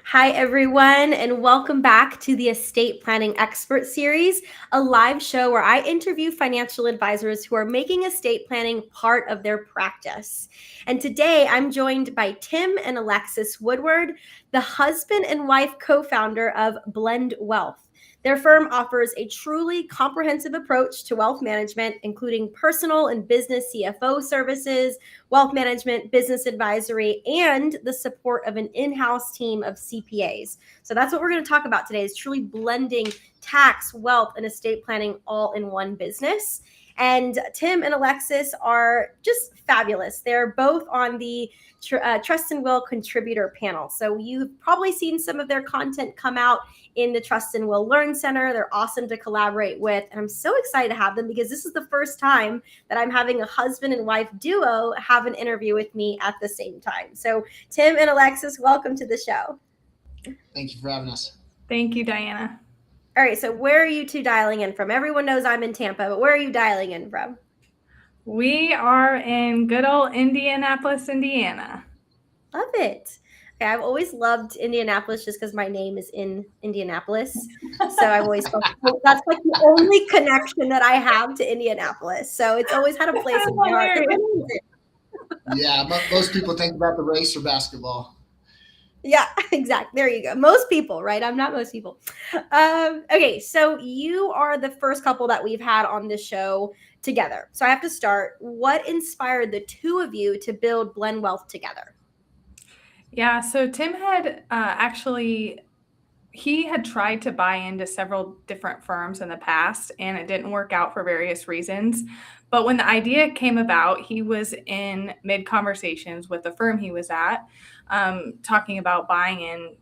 Hi, everyone, and welcome back to the Estate Planning Expert Series, a live show where I interview financial advisors who are making estate planning part of their practice. And today I'm joined by Tim and Alexis Woodward, the husband and wife co-founder of Blend Wealth. Their firm offers a truly comprehensive approach to wealth management, including personal and business CFO services, wealth management, business advisory, and the support of an in-house team of CPAs. So that's what we're going to talk about today, is truly blending tax, wealth, and estate planning all in one business. And Tim and Alexis are just fabulous. They're both on the Trust and Will contributor panel. So you've probably seen some of their content come out in the Trust and Will Learn Center. They're awesome to collaborate with. And I'm so excited to have them because this is the first time that I'm having a husband and wife duo have an interview with me at the same time. So Tim and Alexis, welcome to the show. Thank you for having us. Thank you, Diana. All right, so where are you two dialing in from? Everyone knows I'm in Tampa, but where are you dialing in from? We are in good old Indianapolis, Indiana. Love it. Okay, I've always loved Indianapolis just because my name is in Indianapolis. So I've always felt that's like the only connection that I have to Indianapolis. So it's always had a place in my heart. Yeah, most people think about the race or basketball. Yeah, exactly. There you go. Most people, right? I'm not most people. Okay, so you are the first couple that we've had on this show together. So I have to start. What inspired the two of you to build Blend Wealth together? Yeah, so Tim had he had tried to buy into several different firms in the past, and it didn't work out for various reasons. But when the idea came about, he was in mid-conversations with the firm he was at, talking about buying in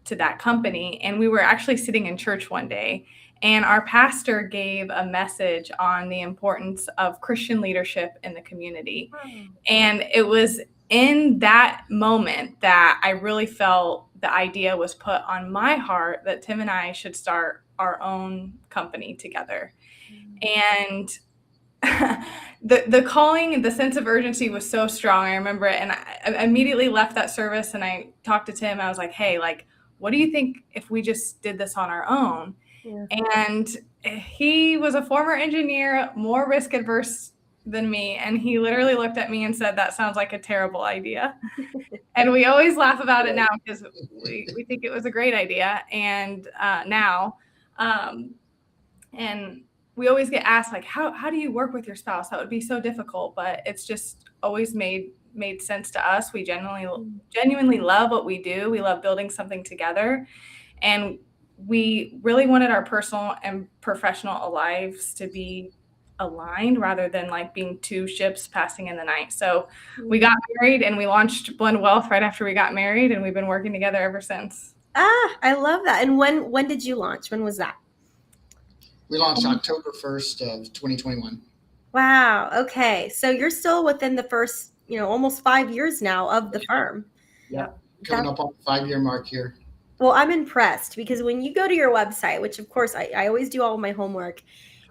to that company. And we were actually sitting in church one day, and our pastor gave a message on the importance of Christian leadership in the community. And it was in that moment that I really felt the idea was put on my heart that Tim and I should start our own company together. And the calling, the sense of urgency was so strong. I remember it. And I immediately left that service and I talked to Tim. I was like, hey, what do you think if we just did this on our own? Yeah. And he was a former engineer, more risk adverse than me. And he literally looked at me and said, that sounds like a terrible idea. And we always laugh about it now because we think it was a great idea. And and we always get asked, how do you work with your spouse? That would be so difficult, but it's just always made sense to us. We genuinely love what we do. We love building something together. And we really wanted our personal and professional lives to be aligned rather than being two ships passing in the night. So we got married and we launched Blend Wealth right after we got married, and we've been working together ever since. I love that. And when did you launch? When was that? We launched October 1st of 2021. Wow. Okay. So you're still within the first, almost 5 years now of the firm. Yeah. Coming up on the 5-year mark here. Well, I'm impressed because when you go to your website, which of course I always do all of my homework,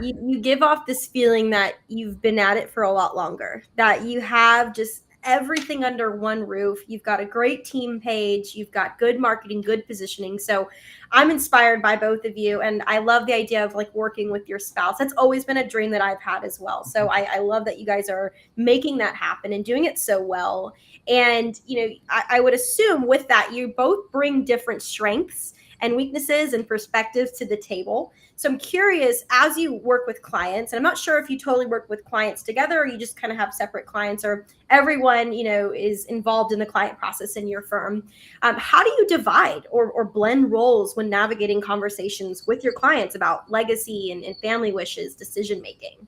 you give off this feeling that you've been at it for a lot longer, that you have just everything under one roof. You've got a great team page. You've got good marketing, good positioning. So I'm inspired by both of you. And I love the idea of working with your spouse. That's always been a dream that I've had as well. So I love that you guys are making that happen and doing it so well. And, I would assume with that, you both bring different strengths and weaknesses and perspectives to the table. So I'm curious, as you work with clients, and I'm not sure if you totally work with clients together or you just kind of have separate clients, or everyone, is involved in the client process in your firm. How do you divide or blend roles when navigating conversations with your clients about legacy and family wishes, decision-making?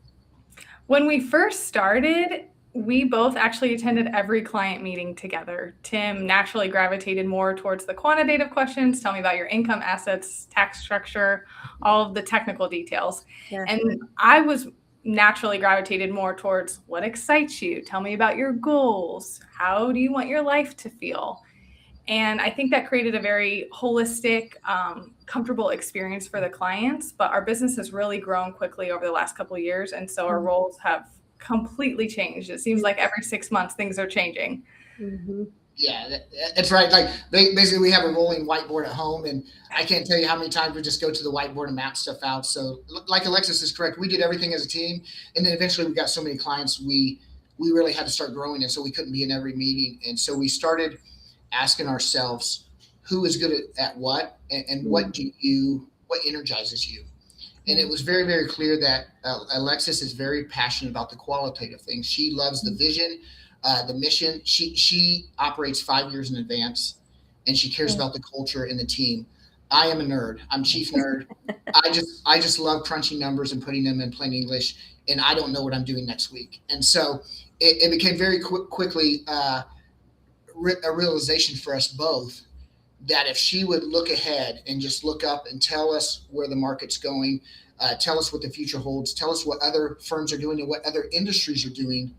When we first started, we both actually attended every client meeting together. Tim naturally gravitated more towards the quantitative questions. Tell me about your income, assets, tax structure, all of the technical details. Yeah. And I was naturally gravitated more towards what excites you. Tell me about your goals. How do you want your life to feel? And I think that created a very holistic, comfortable experience for the clients. But our business has really grown quickly over the last couple of years. And so our roles have completely changed. It seems like every 6 months things are changing. Mm-hmm. Yeah, that's right. Like basically, we have a rolling whiteboard at home, and I can't tell you how many times we just go to the whiteboard and map stuff out. So, like Alexis is correct, we did everything as a team, and then eventually we got so many clients, we really had to start growing, and so we couldn't be in every meeting, and so we started asking ourselves, who is good at what, and what energizes you. And it was very, very clear that Alexis is very passionate about the qualitative things. She loves the vision, the mission. She operates 5 years in advance, and she cares about the culture and the team. I am a nerd. I'm chief nerd. I just love crunching numbers and putting them in plain English, and I don't know what I'm doing next week. And so it became very quickly a realization for us both that if she would look ahead and just look up and tell us where the market's going, tell us what the future holds, tell us what other firms are doing and what other industries are doing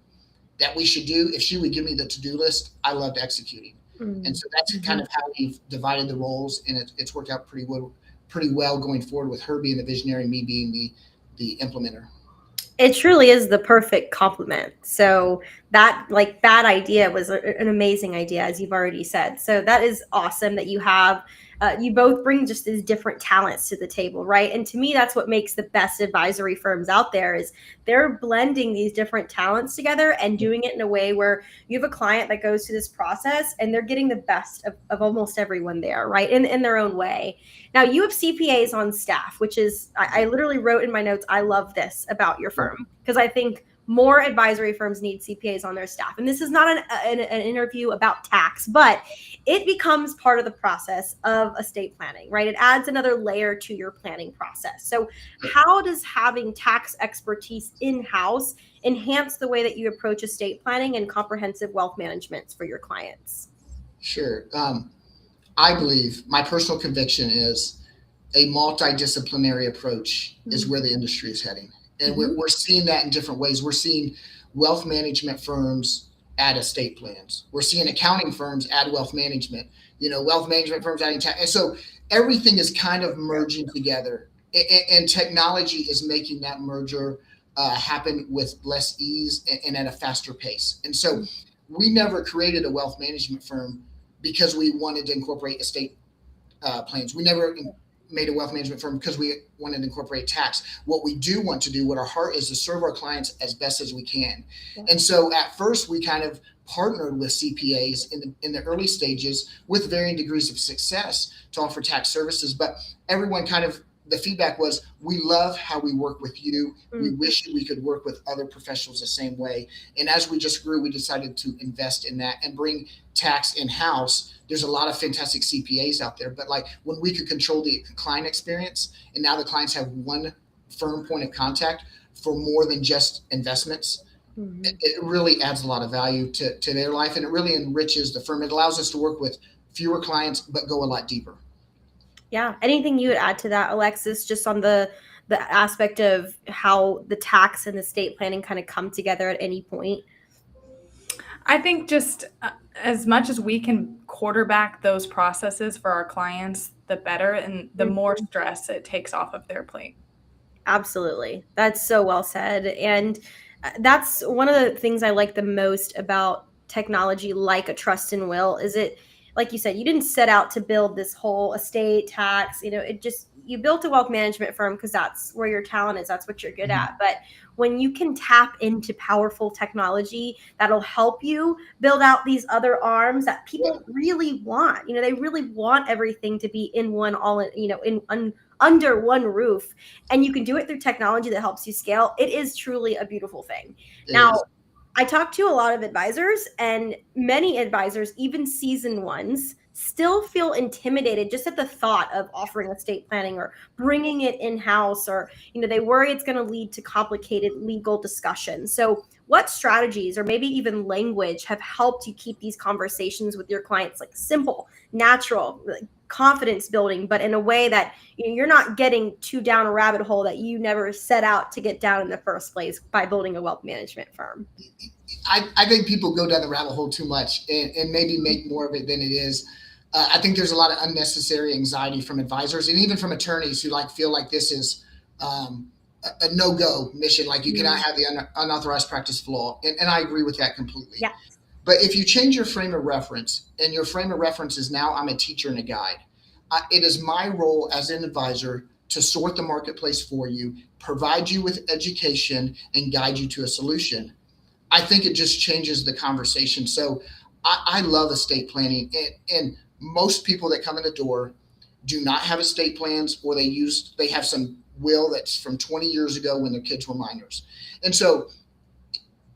that we should do. If she would give me the to-do list, I loved executing. And so that's kind of how we've divided the roles, and it's worked out pretty well going forward, with her being the visionary, me being the implementer. It truly is the perfect complement. So that idea was an amazing idea, as you've already said. So that is awesome that you both bring just these different talents to the table, right? And to me, that's what makes the best advisory firms out there, is they're blending these different talents together and doing it in a way where you have a client that goes through this process and they're getting the best of almost everyone there, right? In their own way. Now, you have CPAs on staff, which is, I literally wrote in my notes, I love this about your firm, because I think more advisory firms need CPAs on their staff. And this is not an interview about tax, but it becomes part of the process of estate planning, right? It adds another layer to your planning process. So how does having tax expertise in-house enhance the way that you approach estate planning and comprehensive wealth management for your clients? Sure. I believe, my personal conviction is, a multidisciplinary approach is where the industry is heading. And we're seeing that in different ways. We're seeing wealth management firms add estate plans. We're seeing accounting firms add wealth management, wealth management firms adding tax. And so everything is kind of merging together. And technology is making that merger happen with less ease and at a faster pace. And so we never created a wealth management firm because we wanted to incorporate estate plans. We never made a wealth management firm because we wanted to incorporate tax. What we do want to do, what our heart is, to serve our clients as best as we can. Yeah. And so at first we kind of partnered with CPAs in the early stages with varying degrees of success to offer tax services. But everyone the feedback was, we love how we work with you. We wish we could work with other professionals the same way. And as we just grew, we decided to invest in that and bring tax in-house. There's a lot of fantastic CPAs out there, but when we could control the client experience, and now the clients have one firm point of contact for more than just investments, it really adds a lot of value to their life, and it really enriches the firm. It allows us to work with fewer clients, but go a lot deeper. Yeah. Anything you would add to that, Alexis, just on the aspect of how the tax and estate planning kind of come together at any point? I think just as much as we can quarterback those processes for our clients, the better, and the more stress it takes off of their plate. Absolutely. That's so well said. And that's one of the things I like the most about technology, like a trust and will, is it, like you said, you didn't set out to build this whole estate tax, you built a wealth management firm because that's where your talent is. That's what you're good at. But when you can tap into powerful technology that'll help you build out these other arms that people really want, they really want everything to be in one, under one roof, and you can do it through technology that helps you scale. It is truly a beautiful thing. Now, I talked to a lot of advisors, and many advisors, even seasoned ones, still feel intimidated just at the thought of offering estate planning or bringing it in-house, or, they worry it's going to lead to complicated legal discussions. So what strategies or maybe even language have helped you keep these conversations with your clients simple, natural, confidence building, but in a way that you're not getting too down a rabbit hole that you never set out to get down in the first place by building a wealth management firm? I think people go down the rabbit hole too much and maybe make more of it than it is. I think there's a lot of unnecessary anxiety from advisors and even from attorneys who feel like this is a no-go mission. You cannot have the unauthorized practice of law. And I agree with that completely. Yeah. But if you change your frame of reference, and your frame of reference is now I'm a teacher and a guide, it is my role as an advisor to sort the marketplace for you, provide you with education, and guide you to a solution. I think it just changes the conversation. So I love estate planning, and most people that come in the door do not have estate plans, or they have some will that's from 20 years ago when their kids were minors. And so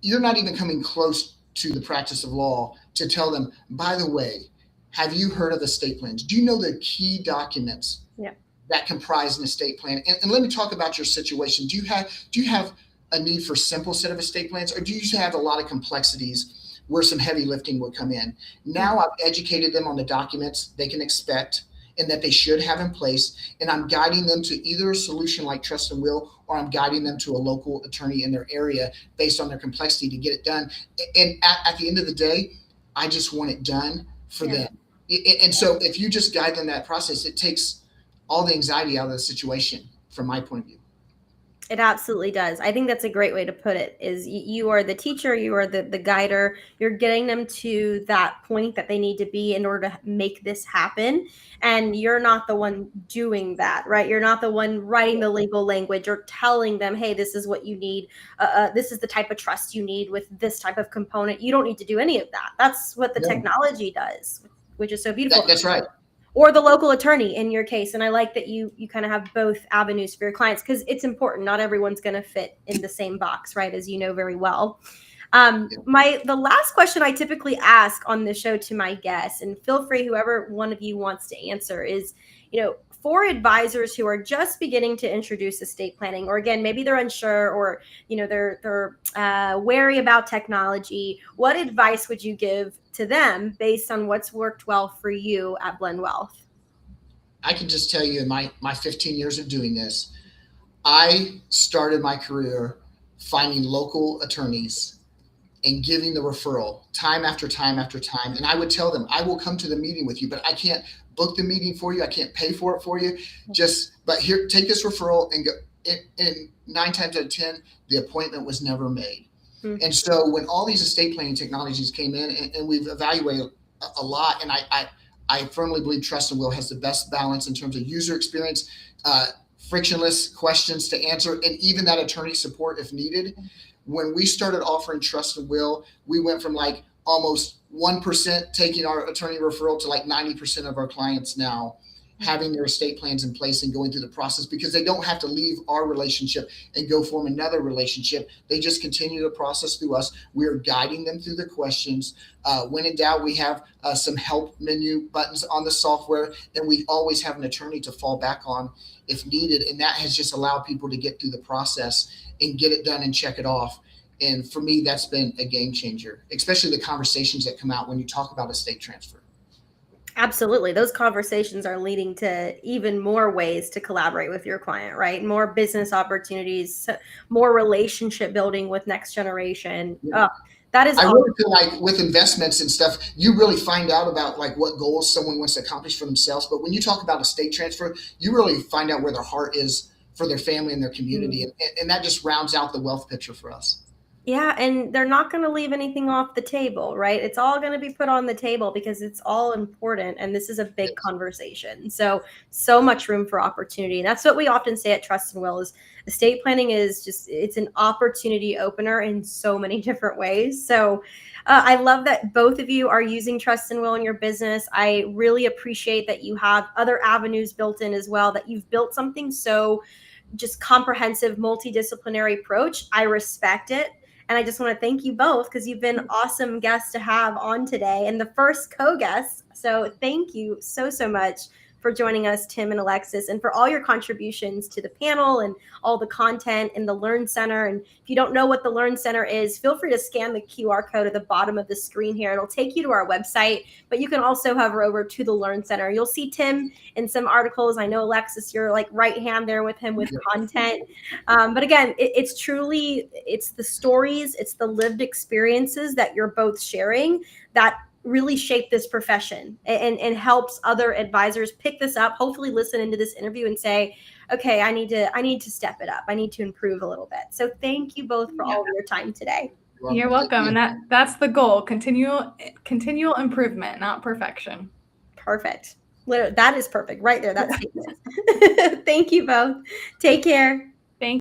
you're not even coming close to the practice of law to tell them, by the way, have you heard of estate plans? Do you know the key documents that comprise an estate plan? And let me talk about your situation. Do you have a need for simple set of estate plans, or do you have a lot of complexities where some heavy lifting would come in? Now I've educated them on the documents they can expect and that they should have in place, and I'm guiding them to either a solution like trust and will, or I'm guiding them to a local attorney in their area based on their complexity to get it done. And at the end of the day, I just want it done for them. And so if you just guide them that process, it takes all the anxiety out of the situation from my point of view. It absolutely does. I think that's a great way to put it, is you are the teacher, you are the guider, you're getting them to that point that they need to be in order to make this happen. And you're not the one doing that, right? You're not the one writing the legal language or telling them, hey, this is what you need. This is the type of trust you need with this type of component. You don't need to do any of that. That's what the technology does, which is so beautiful. That's right. Or the local attorney in your case. And I like that you kind of have both avenues for your clients, because it's important. Not everyone's going to fit in the same box, right? As you know very well. The last question I typically ask on the show to my guests, and feel free, whoever one of you wants to answer, is, for advisors who are just beginning to introduce estate planning, or again, maybe they're unsure, or, they're wary about technology, what advice would you give to them based on what's worked well for you at Blend Wealth? I can just tell you, in my 15 years of doing this, I started my career finding local attorneys and giving the referral time after time after time. And I would tell them, I will come to the meeting with you, but I can't book the meeting for you. I can't pay for it for you. But here, take this referral and go. And 9 times out of 10, the appointment was never made. Mm-hmm. And so when all these estate planning technologies came in, and we've evaluated a lot, and I firmly believe Trust and Will has the best balance in terms of user experience, frictionless questions to answer, and even that attorney support if needed. When we started offering Trust and Will, we went from like almost 1% taking our attorney referral to like 90% of our clients now having their estate plans in place and going through the process, because they don't have to leave our relationship and go form another relationship. They just continue the process through us. We're guiding them through the questions. When in doubt, we have some help menu buttons on the software, and we always have an attorney to fall back on if needed. And that has just allowed people to get through the process and get it done and check it off. And for me, that's been a game changer, especially the conversations that come out when you talk about estate transfer. Absolutely. Those conversations are leading to even more ways to collaborate with your client, right? More business opportunities, more relationship building with next generation. Yeah. That is. I really feel like with investments and stuff, you really find out about like what goals someone wants to accomplish for themselves. But when you talk about estate transfer, you really find out where their heart is for their family and their community. Mm-hmm. And that just rounds out the wealth picture for us. Yeah, and they're not going to leave anything off the table, right? It's all going to be put on the table because it's all important, and this is a big conversation. So much room for opportunity. And that's what we often say at Trust and Will, is estate planning is just, it's an opportunity opener in so many different ways. So I love that both of you are using Trust and Will in your business. I really appreciate that you have other avenues built in as well, that you've built something so just comprehensive, multidisciplinary approach. I respect it. And I just want to thank you both, because you've been awesome guests to have on today, and the first co-guests. So thank you so much for joining us, Tim and Alexis, and for all your contributions to the panel and all the content in the Learn Center. And if you don't know what the Learn Center is, feel free to scan the QR code at the bottom of the screen here. It'll take you to our website, but you can also hover over to the Learn Center. You'll see Tim in some articles. I know, Alexis, you're like right hand there with him with content. But again, it's the stories, it's the lived experiences that you're both sharing that really shape this profession and helps other advisors pick this up, hopefully listen into this interview and say, okay, I need to step it up. I need to improve a little bit. So thank you both for all of your time today. You're welcome. And that's the goal. Continual improvement, not perfection. Perfect. Literally, that is perfect right there. That statement. Thank you both. Take care.